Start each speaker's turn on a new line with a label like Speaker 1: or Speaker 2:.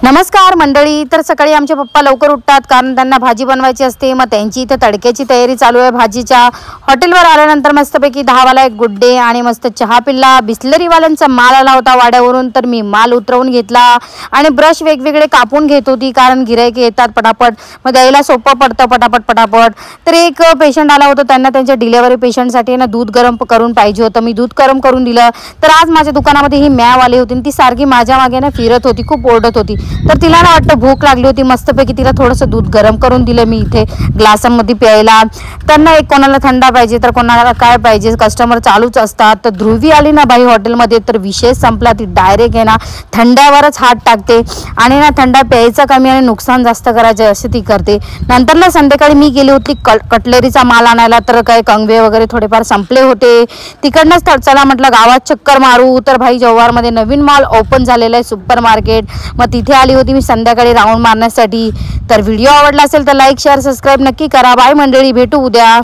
Speaker 1: नमस्कार मंडळी। तर सकाळी आमचे पप्पा लवकर उठतात कारण त्यांना भाजी बनवायची असते। मग त्यांची इथे तडक्याची तयारी चालू आहे भाजीच्या। हॉटेलवर आल्यानंतर मस्तपैकी 10 वाला एक गुड डे आणि मस्त चहा पिल्ला। बिस्लरी वाल्यांचा माल आला होता वाड्यावरून, तर मी माल उतरवून घेतला आणि ब्रश वेगवेगळे कापून घेत होती कारण गिराईक येतात पटापट, मग द्यायला सोपं पडतं पटापट। तर एक पेशंट आला होता, त्यांना त्यांच्या डिलिव्हरी पेशंटसाठी ना दूध गरम करून पाहिजे होतं। मी दूध गरम करून दिलं। तर आज माझ्या दुकानामध्ये ही मॅव आली होती, ती सारखी माझ्या मागे ना फिरत होती, खूप ओरडत होती। तर तिला ना वाटतं भूक लागली होती, मस्तपैकी तिला थोडंसं दूध गरम करून दिलं मी इथे ग्लासामध्ये प्यायला। त्यांना एक कोणाला थंडा पाहिजे तर कोणाला काय पाहिजे, कस्टमर चालूच असतात। तर ध्रुवी आली ना बाई हॉटेलमध्ये, तर विषय संपला। ती डायरेक्ट आहे ना थंड्यावरच हात टाकते आणि ना थंडा प्यायचा कमी आणि नुकसान जास्त करायचं असे ती करते। नंतरला संध्याकाळी मी गेली होती कटलरीचा माल आणायला, तर काही कंगवे वगैरे थोडेफार संपले होते। तिकडनंच चला म्हटलं गावात चक्कर मारू। तर भाई जव्हारमध्ये नवीन मॉल ओपन झालेला आहे, सुपर मार्केट, मग तिथे आली होती मी संध्याकाळी राऊंड मारण्यासाठी। तर व्हिडिओ आवडला असेल तर लाईक शेअर सबस्क्राईब नक्की करा। बाय मंडळी, भेटू उद्या।